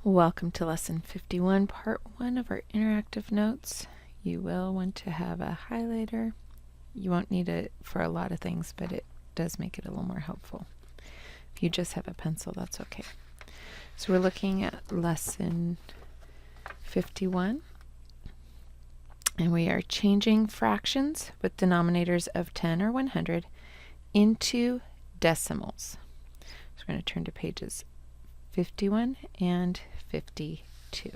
Welcome to Lesson 51, Part 1 of our interactive notes. You will want to have a highlighter. You won't need it for a lot of things, but it does make it a little more helpful. If you just have a pencil, that's okay. So we're looking at Lesson 51, and we are changing fractions with denominators of 10 or 100 into decimals. So we're going to turn to pages 51 and 52.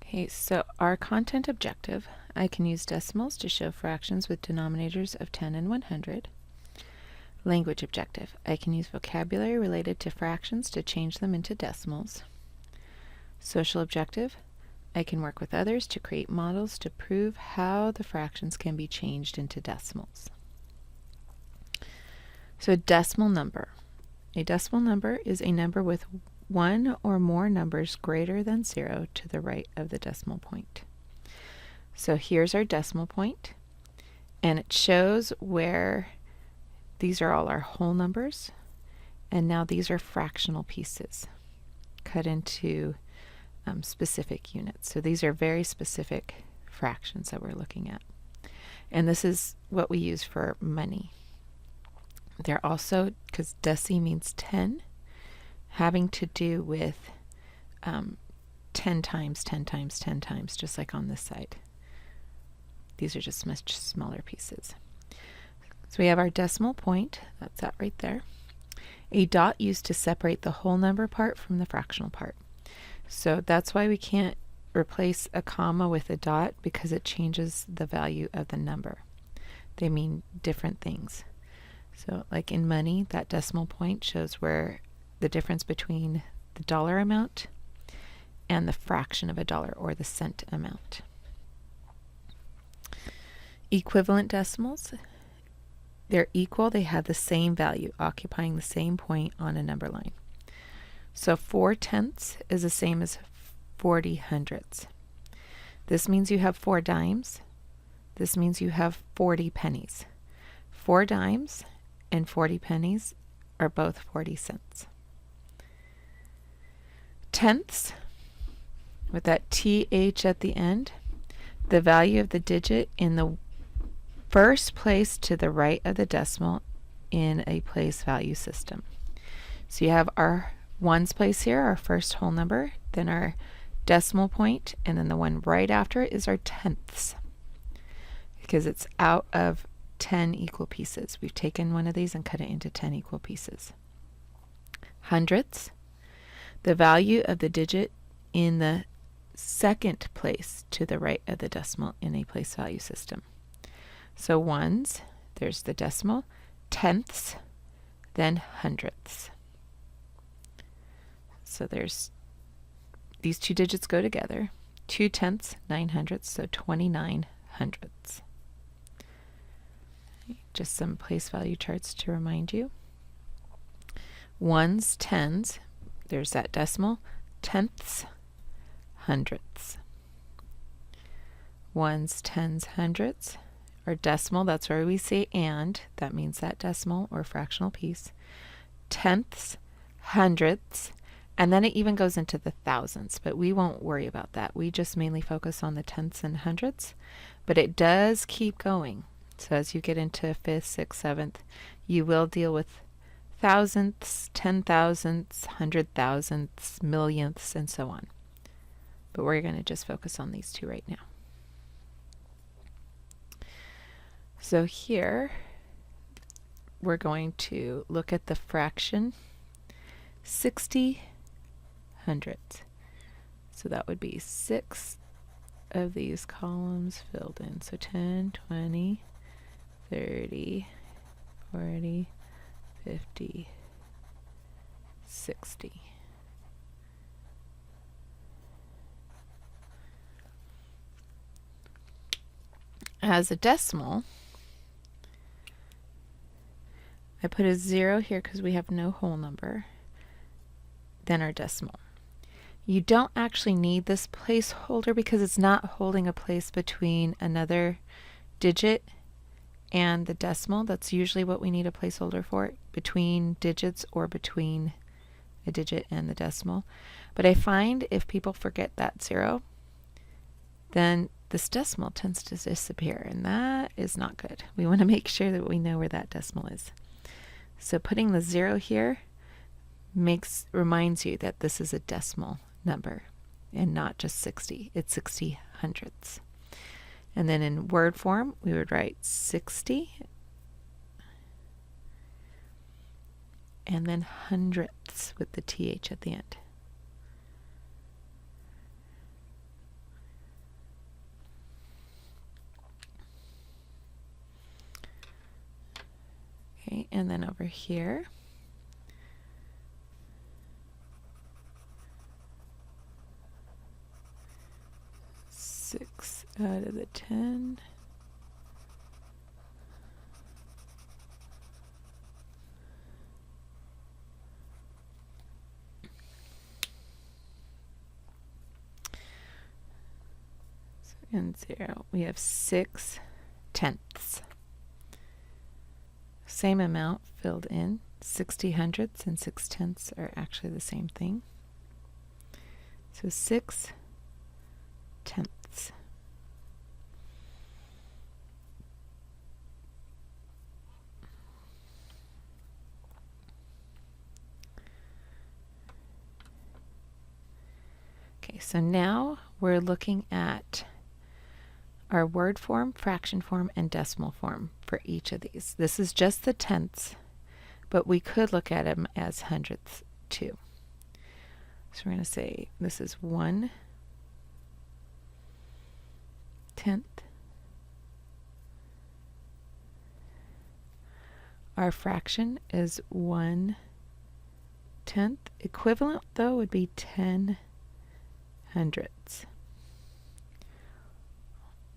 Okay, so our content objective, I can use decimals to show fractions with denominators of 10 and 100. Language objective, I can use vocabulary related to fractions to change them into decimals. Social objective, I can work with others to create models to prove how the fractions can be changed into decimals. So a decimal number. A decimal number is a number with one or more numbers greater than 0 to the right of the decimal point. So here's our decimal point, and it shows where these are all our whole numbers, and now these are fractional pieces cut into specific units. So these are very specific fractions that we're looking at. And this is what we use for money. They're also, because deci means 10, having to do with 10 times, 10 times, 10 times, just like on this side. These are just much smaller pieces. So we have our decimal point, that's that right there. A dot used to separate the whole number part from the fractional part. So that's why we can't replace a comma with a dot, because it changes the value of the number. They mean different things. So like in money, that decimal point shows where the difference between the dollar amount and the fraction of a dollar, or the cent amount. Equivalent decimals, they're equal, they have the same value, occupying the same point on a number line. So 4/10 is the same as 40 hundredths. This means you have 4 dimes. This means you have 40 pennies. 4 dimes and 40 pennies are both 40 cents. Tenths, with that TH at the end, the value of the digit in the first place to the right of the decimal in a place value system. So you have our ones place here, our first whole number, then our decimal point, and then the one right after it is our tenths, because it's out of 10 equal pieces. We've taken one of these and cut it into 10 equal pieces. Hundredths, the value of the digit in the second place to the right of the decimal in a place value system. So ones, there's the decimal, tenths, then hundredths. So there's these two digits go together. 2 tenths, 9 hundredths, so 29 hundredths. Just some place value charts to remind you. Ones, tens, there's that decimal, tenths, hundredths. Ones, tens, hundredths. Our decimal, that's where we say and, that means that decimal or fractional piece. Tenths, hundredths, and then it even goes into the thousands, but we won't worry about that. We just mainly focus on the tenths and hundredths, but it does keep going. So as you get into 5th, 6th, 7th, you will deal with thousandths, 10,000ths, 100,000ths, millionths, and so on. But we're going to just focus on these two right now. So here, we're going to look at the fraction 60 hundredths. So that would be 6 of these columns filled in. So 10, 20, 30, 40, 50, 60. As a decimal, I put a 0 here because we have no whole number, then our decimal. You don't actually need this placeholder because it's not holding a place between another digit and the decimal. That's usually what we need a placeholder for, between digits or between a digit and the decimal. But I find if people forget that 0, then this decimal tends to disappear, and that is not good. We want to make sure that we know where that decimal is. So putting the 0 here reminds you that this is a decimal number and not just 60. It's 60 hundredths. And then in word form, we would write 60 and then hundredths with the th at the end. Okay, and then over here, six out of the 10. And 0. We have 6 tenths. Same amount filled in. 60 hundredths and 6 tenths are actually the same thing. So 6 tenths. Okay, so now we're looking at our word form, fraction form, and decimal form for each of these. This is just the tenths, but we could look at them as hundredths too. So we're going to say this is 1 tenth. Our fraction is 1 tenth. Equivalent, though, would be 10 hundredths.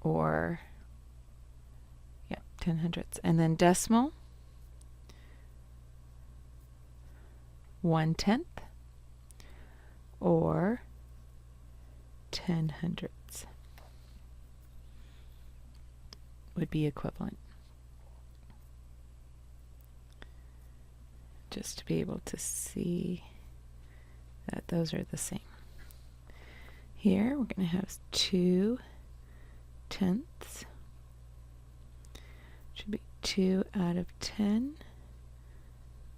Or, yeah, 10 hundredths. And then decimal, 1 tenth, or 10 hundredths would be equivalent. Just to be able to see that those are the same. Here we're going to have 2 tenths. Should be 2 out of 10,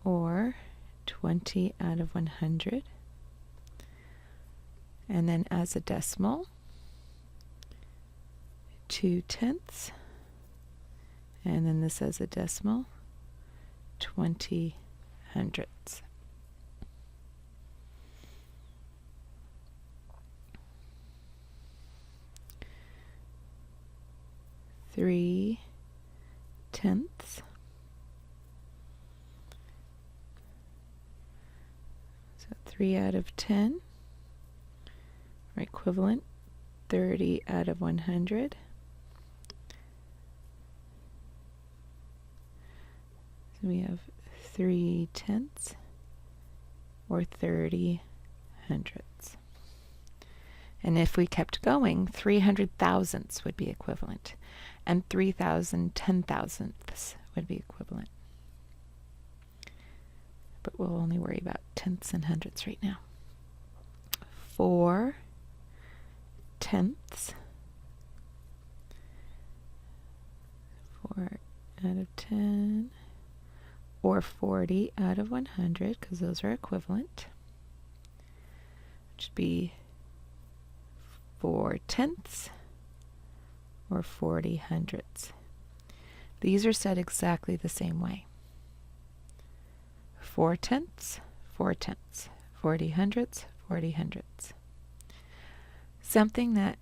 or 20 out of 100. And then as a decimal, 2 tenths, and then this as a decimal, 20 hundredths. Three tenths. So 3 out of 10, or equivalent, 30 out of 100. So we have 3 tenths, or 30 hundredths. And if we kept going, 300 thousandths would be equivalent, and 3,000 10,000ths would be equivalent. But we'll only worry about tenths and hundredths right now. 4 tenths. 4 out of 10, or 40 out of 100, because those are equivalent, which would be 4 tenths, or 40 hundredths. These are said exactly the same way. 4 tenths, 4 tenths, 40 hundredths, 40 hundredths. Something that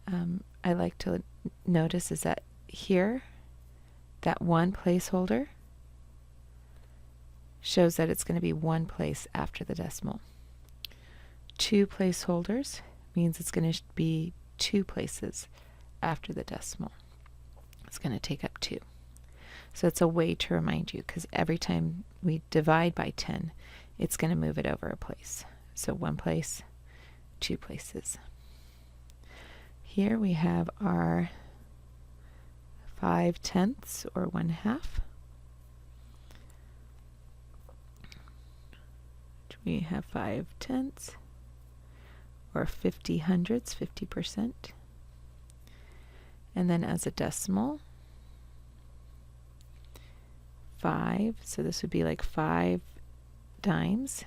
I like to notice is that here, that one placeholder shows that it's going to be one place after the decimal. 2 placeholders means it's going to be 2 places after the decimal. It's going to take up 2. So it's a way to remind you, because every time we divide by 10, it's going to move it over a place. So 1 place, 2 places. Here we have our 5/10 or 1/2. We have 5/10 or 50 hundredths, 50%. And then as a decimal, 5, so this would be like 5 dimes,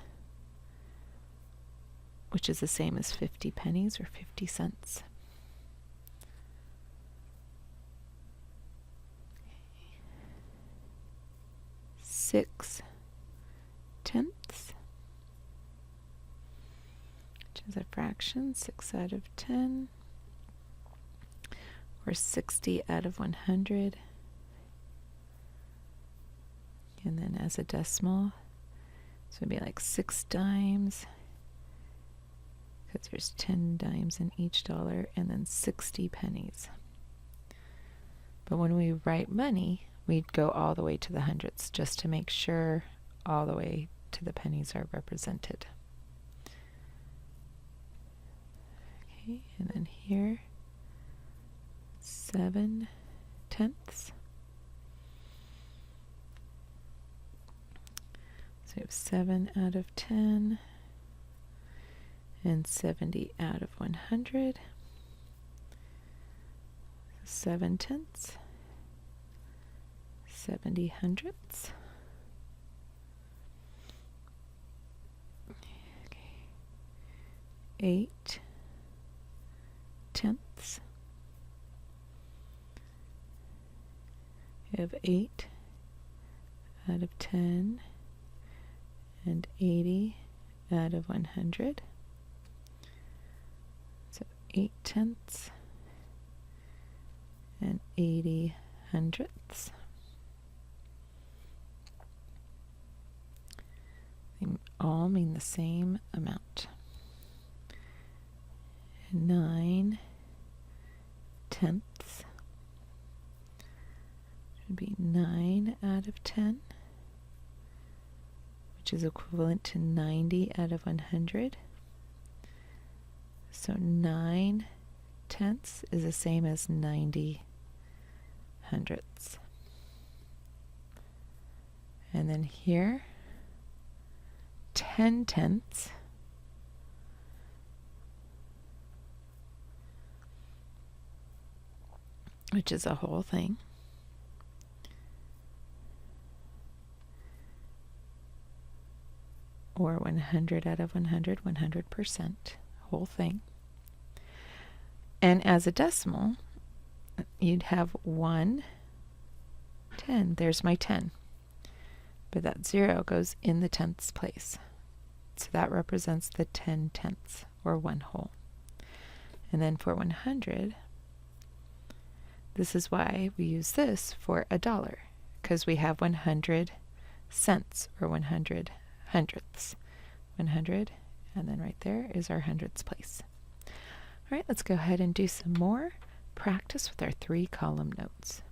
which is the same as 50 pennies or 50 cents. Six tenths, which is a fraction, 6 out of 10, or 60 out of 100. And then as a decimal, so it'd be like 6 dimes, because there's 10 dimes in each dollar, and then 60 pennies. But when we write money, we'd go all the way to the hundredths just to make sure all the way to the pennies are represented. Okay, and then here, 7 tenths. So we have 7 out of 10 and 70 out of 100. 7 tenths, 70 hundredths. Okay. 8 tenths. We have 8 out of 10 and 80 out of 100. So 8 tenths and 80 hundredths. They all mean the same amount. 9 tenths would be 9 out of 10, which is equivalent to 90 out of 100. So 9 tenths is the same as 90 hundredths. And then here, 10 tenths which is a whole thing, or 100 out of 100, 100%, whole thing. And as a decimal, you'd have 1 10. There's my 10. But that 0 goes in the tenths place. So that represents the 10 tenths, or 1 whole. And then for 100, this is why we use this for a dollar, because we have 100 cents, or 100 hundredths. 100, and then right there is our hundredths place. All right, let's go ahead and do some more practice with our 3-column notes.